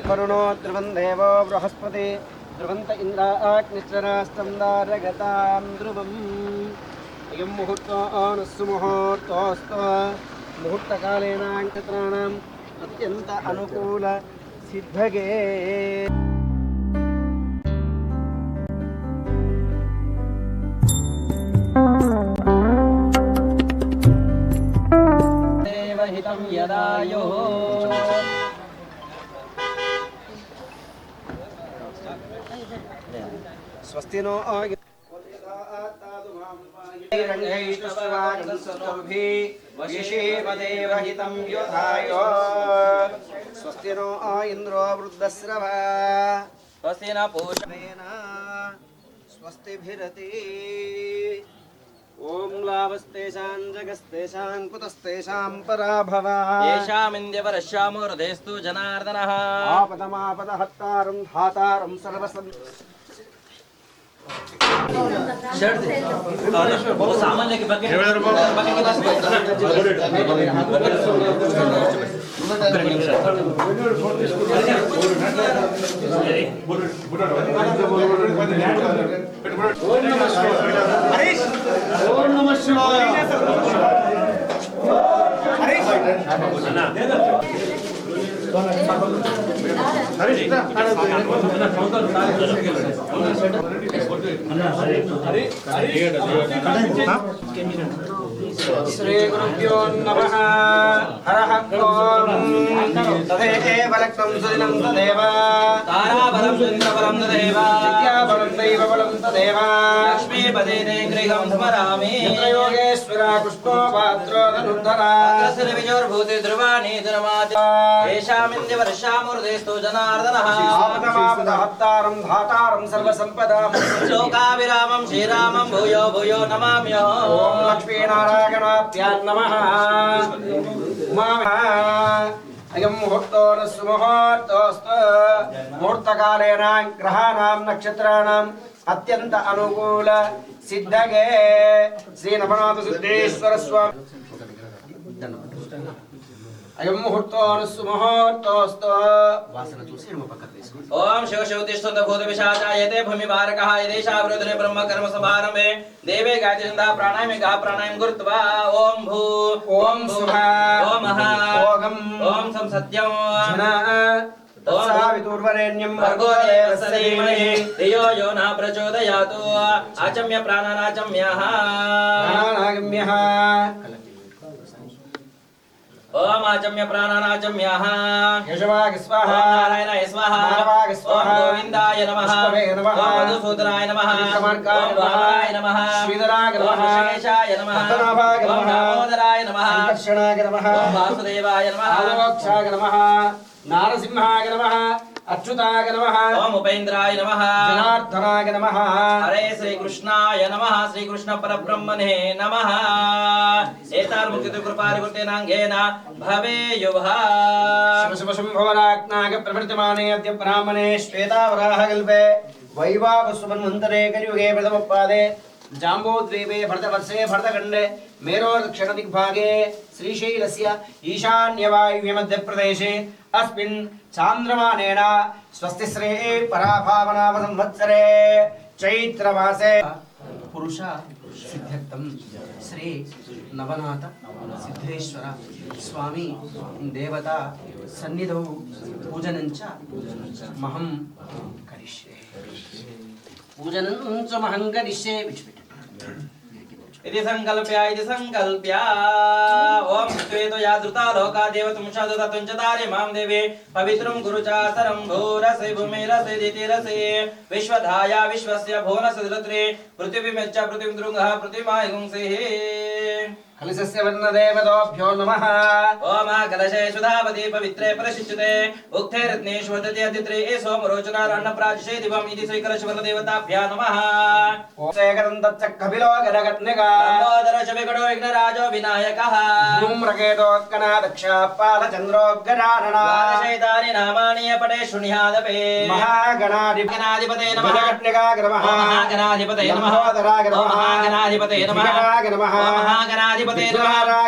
वरुणो ध्रुवन्देवो बृहस्पति ध्रुवन्त इन्द्राग्निश्चरास्तं दारगतां ध्रुवम् अयं मुहूर्तोऽनुस्सु मुहूर्तोऽस्तु मुहूर्तकालेन नक्षत्राणाम् अत्यन्त अनुकूल सिद्धगे देवहितं यदायुः स्वस्ति नो स्वस्ति नो इंद्रो वृद्धस्रवा स्वस्ति न पूषेण स्वस्तिभिरति ओम लाभस्तेषां जगस्तेषां कुतस्तेषां पराभवा येषामिन्द्यवरश्यामो हृदयस्तु जनार्दनः आपदमापदहत्तारं धातारं सर्वसं शर्ट दे वो सामान लेके बकेट के पास ओम नमः शिवाय श्री गुरुभ्यो नमः हरः ओम तदेव लक्ष्मं सुदिनं तदेव ताराबलं चन्द्रबलं तदेव विद्याबलं दैवबलं तदेव लक्ष्मीपदे ते गृहं स्मरामि योगेश्वरा कृष्णो पात्रो धनुर्धरा तस्य विजोर्भूते ध्रुवाणि धर्मात् येषामिन्द्यवर्षामूर्धेस्तु जनार्दनः आपदमापदहत्तारं धातारं सर्वसम्पदां लोकाभिरामं श्रीरामं भूयो भूयो नमाम्यहम् ओम लक्ष्मीनारायणाभ्यां नमः अयं मुहूर्तोऽस्तु मुहूर्तोऽस्तु मुहूर्तकालेन ग्रहाणां नक्षत्राणाम् अत्यंत अनुकूल सिद्धगे श्री नवनाथ सिद्धेश्वर स्वामी अयं मुहूर्तोऽस्तु मुहूर्तोऽस्तु वासना చూసి ఎడమ పక్కకు తీసుకోండి ओम शिव शिवतिष्ठत भूत विशाचायते भूमि भारकः यदेशावृतने ब्रह्म कर्म समारंभे देवे गायत्री छंदा प्राणायाम गा प्राणायाम गुरुत्वा ओम भू ओम सुहा ओम महा ओम ओम सम सत्यम जना तत्सावितुर्वरेण्यं भर्गो देवस्य धीमहि धियो यो न प्रचोदयात् आचम्य प्राणानाचम्यः प्राणानागम्यः ओम आचम्य प्राणानाचम्यः यशवाग स्वाहा नारायणाय स्वाहा माधवाग स्वाहा गोविन्दाय नमः नमः ओम मधुसूदनाय नमः समर्काय ओम वामनाय नमः श्रीधराय नमः ऋषिकेशाय नमः पद्मनाभाय ओम नमः दामोदराय नमः संकर्षणाय नमः ओम वासुदेवाय नमः आलोक्याय नमः नारसिंहाय नमः अच्युताय नमः ओम उपेन्द्राय नमः जनार्दनाय नमः हरे श्री कृष्णाय नमः श्री कृष्ण परब्रह्मणे नमः एतार मुक्ति कृपारिवृतेनांगेन भवेयुः शिव शिव शंभोराज्ञाग प्रवर्तमाने अद्य ब्राह्मणे श्वेतावराहकल्पे वैवावसुमन्वन्तरे कलियुगे प्रथमपादे जाम्बोद्वीपे भरतवर्षे भरतखण्डे मेरोदक्षिणदिग्भागे श्रीशैलस्य ईशान्यवायुव्य मध्यप्रदेशे अस्मिन् चान्द्रमानेन स्वस्तिश्री पराभावनावसंवत्सरे चैत्रमासे पुरुष सिद्ध्यर्थं श्री नवनाथ सिद्धेश्वर स्वामी देवता सन्निधौ पूजनञ्च महं करिष्ये पूजनं च महं करिष्ये इति संकल्प्य ओम श्वेतो या धृता लोका देवतुं शादतुं च दारे मां देवे पवित्रं कुरु च सरं भूरसे भूमिरसे दितिरसे विश्वधाया विश्वस्य भुवनस्य धृत्रे पृथिवीमेच्च पृथिवीं दृङ्गः पृथिमायुंसे कलशस्य वर्णदेवताभ्यो नमः। ओम कलशे सुधावती पवित्रे परिशिच्यते उक्ते रत्नेषु वदति अतित्रे सोमरोचनारण्यप्राजशे दिवम् इति श्रीकलशवर्णदेवताभ्यां नमः। ओम शेखरं तच्च कपिलो गणगत्निका लम्बोदर शबिकडो विघ्नराजो विनायकः धूम्रकेतोत्कना दक्षापालचन्द्रोग्रधारणा द्वादशैतानि नामानि पठे शृणुयादपि महागणाधिपतये नमः। गणगत्निकाय नमः। महागणाधिपतये नमः। लम्बोदराय नमः। महागणाधिपतये नमः। विकटाय नमः। महागणाधिपतये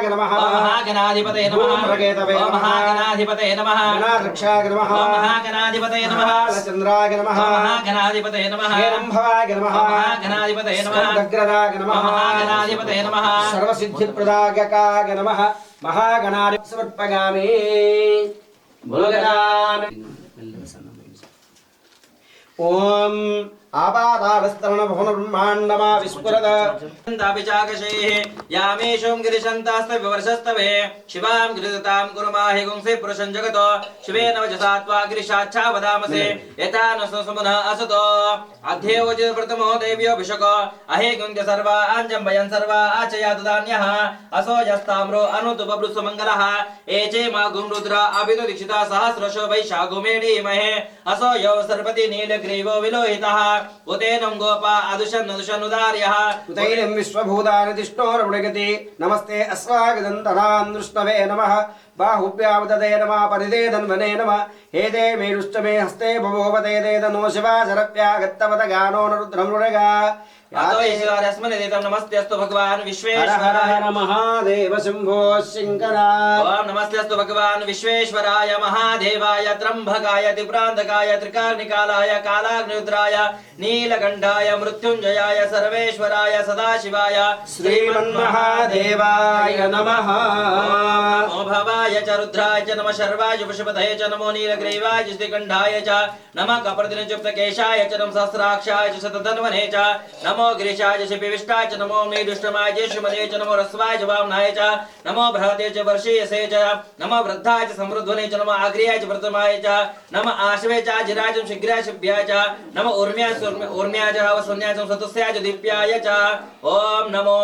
नमः। महागणाधिपतये नमः। धूम्रकेतवे नमः। महागणाधिपतये नमः। गणाध्यक्षाय नमः। महागणाधिपतये नमः। बालचन्द्राय नमः। महागणाधिपतये नमः। हेरम्भवाय नमः। महागणाधिपतये नमः। स्कन्दग्रदाय नमः। महागणाधिपतये नमः। सर्वसिद्धिप्रदायकाय नमः। महागणाधिपतये समर्पयामि। भोगदान ओम आपातावस्तरण भवन ब्रह्मांडमा विस्फुरद तापि चाकशेः यामेषुं गिरिशन्तास्त विवर्षस्तवे शिवां गिरिदतां कुर्माहि गुंसे पुरुषं जगतो शिवेन वचसा त्वा गिरिशाच्छा वदामसे यथा न सुमुनः असतो अध्येवोचित प्रथमो देव्यो भिषको अहे गुंद्य सर्वा आञ्जं वयं सर्वा आचया ददान्यः असो यस्ताम्रो अनुतु बभृत्सुमङ्गलः एचे मा गुंरुद्र अभितो दीक्षिता सहस्रशो वैशाखुमेडीमहे असो यौ सर्पति नीलग्रीवो विलोहितः उतेनं गोपा अदुशनुदार्यः उतैनं विश्वभूतानितिष्ठोरमुणगति नमस्ते अस्वागदन्तरां दृष्टवे नमः बाहुभ्यावदते नमः परिदे धन्वने नमः हेदे मेरुष्टमे हस्ते बभूवते दे नो शिवा शरप्यागत्तवत गानो रुद्रं रुणगा नमस्तेस्तु भगवान् विश्वेश्वराय महादेव शंभो शंकर ओम नमस्तेस्तु भगवान् विश्वेश्वराय महादेवाय त्र्यंबकाय त्रिपुरांतकाय त्रिकालनिकालाय कालाग्निरुद्राय नीलकंठाय मृत्युंजयाय सर्वेश्वराय सदाशिवाय श्रीमन्महादेवाय नमः। नमो भवाय च रुद्राय च नमः शर्वाय पशुपतये च नमो नीलग्रीवाय च श्रीकंठाय च नमः कपर्दिनचुप्तकेशाय च नमः सहस्राक्षाय च शतधन्वने च नमो गिरीशाय च शिपिविष्टाय च नमो मेदुष्टमाय च शुमदे च नमो रस्वाय च वामनाय च नमो बृहते च वर्षीयसे च नमो वृद्धाय च समृद्धने च नमो आग्र्याय च प्रथमाय च नमो आश्वे च जिराय च शीघ्राय शिभ्याय च नमो ऊर्म्याय च वसुन्याय च सतस्याय च दीप्याय च ओम नमो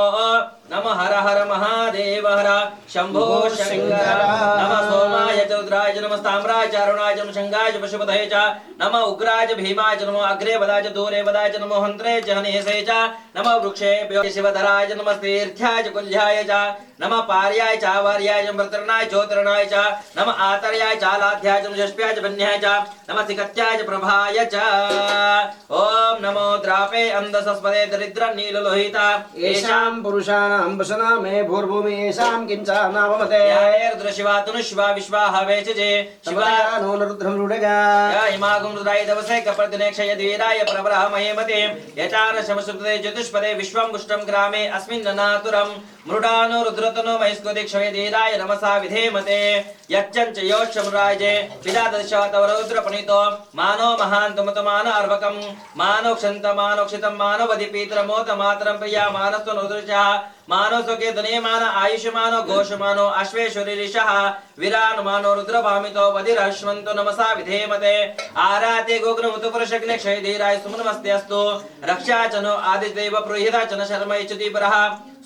नमः हर हर महादेव हर शंभो शंकर नमः सोमाय च रुद्राय च नमः ताम्राय च अरुणाय च शंगाय च पशुपतये च नमः उग्राय च भीमाय च नमो अग्रे वदाय च दूरे वदाय च नमो हन्त्रे च हनेसे च नमः वृक्षेभ्यो शिवधराय च नमः तीर्थ्याय च कुल्याय च नमः पार्याय च आवार्याय च मृतरणाय चोतरणाय च नमः आतर्याय च आलाध्याय च यष्प्याय च बन्याय च नमः सिकत्याय च प्रभाय च ओम नमो द्रापे अंधसस्पदे दरिद्र नीललोहिता येषां पुरुषाणां वसना मे भूर्भूमि येषां किंचा नाममते रुद्रशिवा तनुशिवा विश्वाहा वेचजे शिवा नो रुद्रं रुडगा या इमागुं रुद्राय दवसे कपर्दिने क्षयधीराय प्रवरः महेमते यचान शमसुपदे चतुष्पदे विश्वं पुष्टं ग्रामे अस्मिन् नातुरं मृडानो रुद्रतनो महेस्कोदे क्षयधीराय नमसा विधेमते यच्चञ्च योषमुराजे पिदादशवतव रुद्रपणितो मानो महान्तमतमान अर्भकं मानो क्षन्तमानो क्षितं मानो वधिपीत्रमोत मातरं प्रिया मानस्त्व रुद्रचः मानो सुखे धनेमान आयुष्मानो घोषमानो अश्वेश्वरीरिषः विरानुमानो रुद्रभामितो वधिरश्वन्तो नमसा विधेमते आराते गोग्नमुतु पुरुषग्ने क्षयधीराय सुमनमस्ते अस्तु रक्षा च नो आदिदेव पुरोहिता च न शर्म इच्छति परः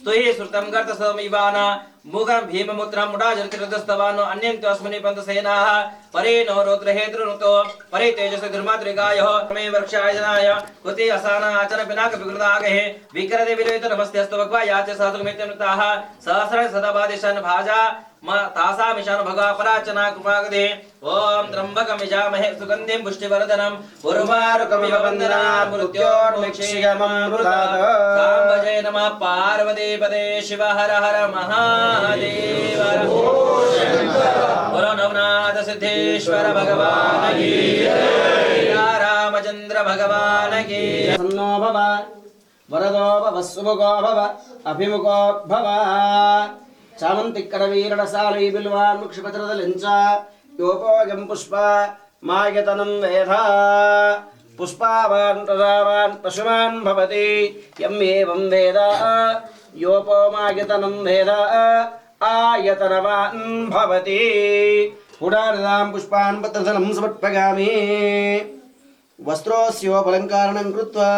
स्तुहि श्रुतं गर्तसमीवाना मुखं भीममुद्रं मुडाजरतिरदस्तवानो अन्यन्तो अस्मनि पन्तसेनाः परे नो रौद्रहेतृनुतो परे तेजसे दुर्मातृगायः मे वृक्षायजनाय कुति असाना आचन पिनाक विकृतागहे विक्रते विलोहित नमस्ते अस्तु भगवा याचे साधुमित्यनुताः सहस्र सदाबादिशान भाजा तासामिशान भगा पराचना कृपागदे ओम त्र्यंबकमिजामहे सुगन्धिं पुष्टिवर्धनम् उर्वारुकमिव वन्दनात् मृत्योर्मुक्षीयममृतात् साम्बजय नमः पार्वतीपदे शिव हर हर महादेव बोलो नवनाथ सिद्धेश्वर भगवान की जय रामचंद्र भगवान की सन्नो भव वरदो भव सुमुखो भव अभिमुखो भव चामन्तिकरवीरणसाली बिल्वान् मुक्षपत्रदलिञ्च योपोगं पुष्प मायतनं वेधा पुष्पावान् प्रजावान् पशुमान् भवति यम् एवं वेद योपो मायतनं वेद आयतनवान् भवति पुडारदां पुष्पान् पत्रधनं समर्पयामि वस्त्रोस्योपलङ्कारणं कृत्वा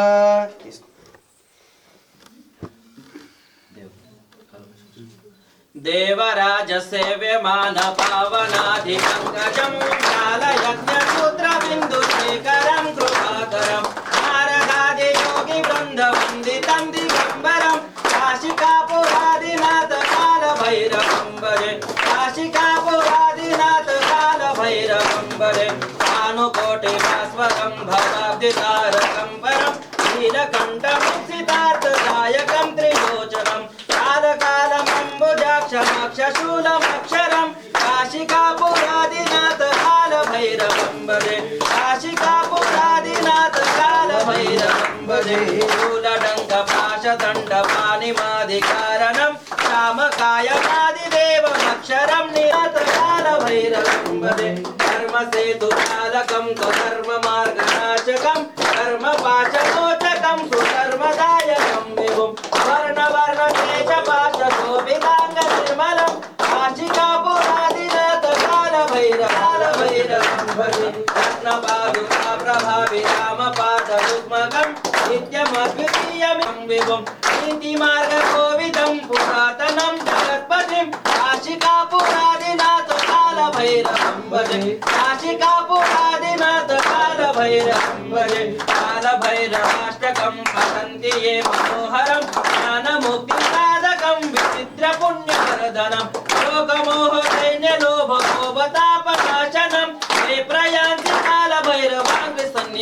देवराज सेव्यमान पावनाधिपङ्कजं कालयज्ञसूत्रबिन्दुशेखरं कृपाकरं नारदादियोगिवृन्दवन्दितं दिगम्बरं काशिकापुरादिनाथ कालभैरवं भजे काशिकापुरादिनाथ कालभैरवं भजे भानुकोटिभास्वरं भवाब्धितारकं परं नीलकण्ठं सिद्धार्थदायकं त्रिलोचनं कालकालमम्बुजाक्षमाक्षशूलमक्षरं काशिकापुरादिनाथ कालभैरवं भजे काशिकापुरादिनाथ कालभैरवं भजे शूलडङ्कपाशदण्डपाणिमादिकारणं श्यामकायमादिदेवमक्षरं निरत कालभैरवं भजे कर्मसेतुपालकं स्वधर्ममार्गनाशकं कर्मपाशमोचकं सुधर्मदायकं विभुं वर्णवर्णकेशपाशशोभिताङ्गनिर्मलं काशिकापुरादिनाथ कालभैरवं भजे रत्नपादुका प्रभाविरामपादयुग्मकं नित्यमद्वितीयं विभुं नीतिमार्गकोविदं पुरातनं जगत्पतिं काशिकापुरादिनाथ कालभैरवं भजे काशिकापुरादिनाथ कालभैरवं भजे कालभैरवाष्टकं पठन्ति ये मनोहरं ज्ञानमुक्तिसाधकं विचित्रपुण्यवर्धनं लोकमोहदैन्यलोभकोपतापनाशनं ये प्रयान्ति कालभैरवाङ्घ्रिसन्नि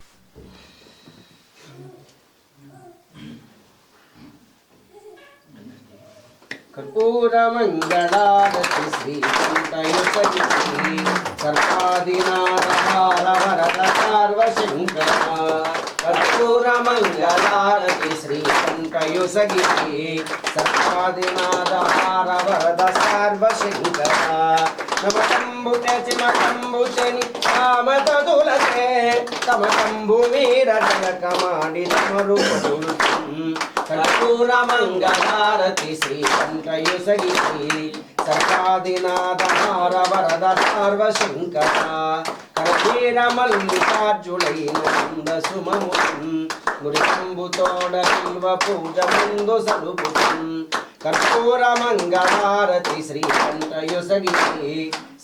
कर्पूरमङ्गलारति श्रीकण्ठयुतगिरि सर्वादिनाथहारवरद सार्वशङ्कर कर्पूरमङ्गलारति श्रीकण्ठयुतगिरि सर्वादिनाथहारवरद सार्वशङ्कर नमकम्बुचचिमकम्बुचनि कामतदुलसे तमकम्बुवीरजनकमाडितमरुपदुल्कम् कर्पूरमङ्गलारति श्रीकण्ठयुतगिरि सर्वादिनाथहार वरद सार्वशङ्कर करवीरमल्लिकार्जुनैनन्दसुममुखं मुरिकम्बुतोड बिल्वपूजमुन्दु सलुपुकं कर्पूरमङ्गलारति श्रीकण्ठयुतगिरि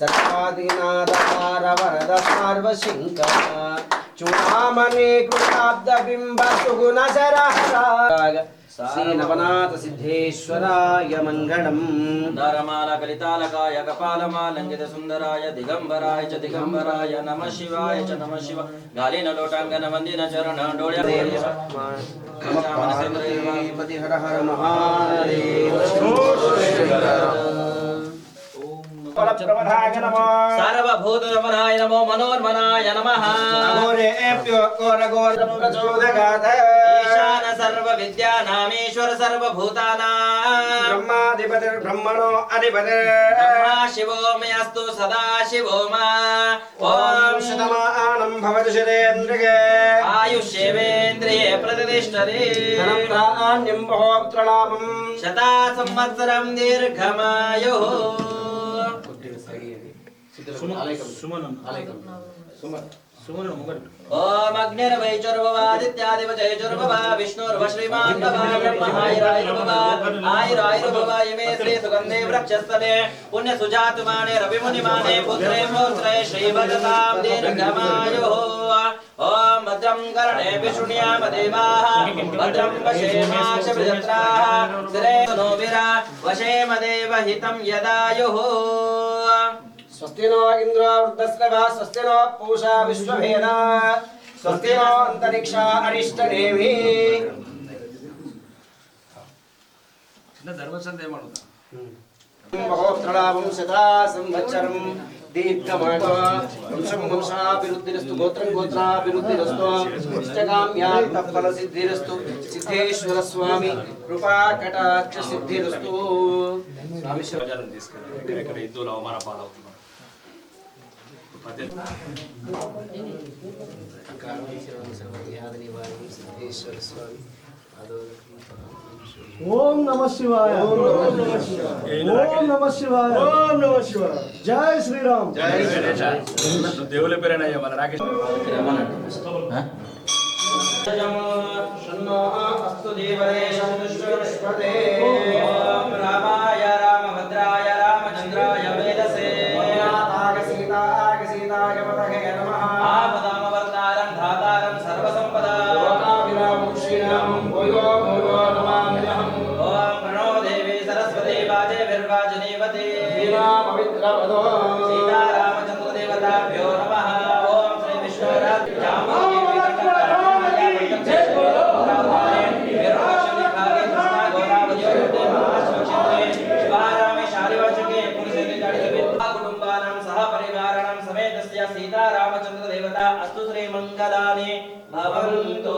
सर्वादिनाथहार वरद सार्वशङ्कर चूडामणि कृताब्दबिम्ब सुगुणशरहर श्री नवनाथ सिद्धेश्वराय मंगलम दारमाला कलितालकाय कपालमालंगित सुंदराय दिगंबराय च दिगंबराय नमः शिवाय च नमः शिवाय गालिन लोटांगन वंदिन चरण डोळ्या पति हर हर महादेव सर्वभूतमनाय नमो मनोन्मनाय नमः घोरेभ्यो घोरघोरप्रचोदयात् ईशान सर्वविद्यानामीश्वर सर्वभूतानां ब्रह्माधिपतिर्ब्रह्मणो अधिपतिर् ब्रह्मा शिवो मे अस्तु सदा शिवो मा ॐ शतमानं भवति शतेन्द्रिये आयुष्येवेन्द्रिये प्रतिष्ठते धनं धान्यं बहुपुत्रलाभं शता संवत्सरं दीर्घमायुः ओम अग्निर्वैचुर्भवादित्यादिवचैचुर्भव विष्णुर्व श्रीमान् भव ब्रह्मायुरायुर्भव आयुरायुर्भव इमे श्री सुगन्धे वृक्षस्थले पुण्य सुजातुमाने रविमुनिमाने पुत्रे पौत्रे श्रीभजतां दीर्घमायुः ओम भद्रं कर्णे विशृणुयाम देवाः भद्रं पश्येमाक्षभिजत्राः स्थिरे नो वीरा वशेम देवहितं यदायुः स्वस्ति नो इंद्रो वृद्धस्रवा स्वस्ति नो पूषा विश्वभेदा स्वस्ति नो अंतरिक्षा अरिष्टनेमि बहुत्रलाभं सदा संवत्सरं दीर्घमायुः वंशं वंशाभिवृद्धिरस्तु गोत्रं गोत्राभिवृद्धिरस्तु इष्टकाम्यार्थफलसिद्धिरस्तु सिद्धेश्वर स्वामी कृपा कटाक्ष सिद्धिरस्तु स्वामी ओम नमः शिवाय ओम नमः शिवाय ओम नमः शिवाय ओम नमः शिवाय जय श्री राम जय श्री राम దేవుల పేరేనయ్యా మన రాకేష్ शन्नो अस्तु देवरेशं विश्वस्पते ओम रामाय रामभद्राय निर्वाचनेवते पवित्रवदो सीतारामचंद्र देवताभ्यो नमः ओम श्री विष्णुराज सीतारामचंद्र देवता अस्तु श्री मंगलानि भवन्तु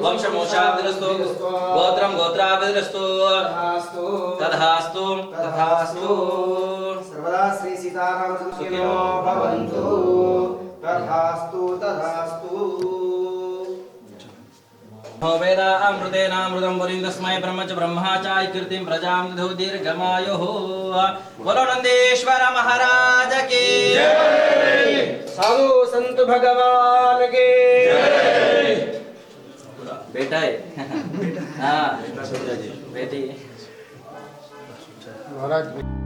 वंशमोक्षाभिरस्तु गोत्रं गोत्राभिरस्तु तथास्तु तथास्तु सर्वदा श्री सीतारामचंद्रो भवन्तु तथास्तु तथास्तु वेदा अमृतेनामृतं पुरीन्दस्मै ब्रह्म च ब्रह्मा च कीर्तिं प्रजां दधौ दीर्घमायुः बोलो नंदीश्वर महाराज की जय साधु संत भगवान की जय बेटा है हाँ बेटी महाराज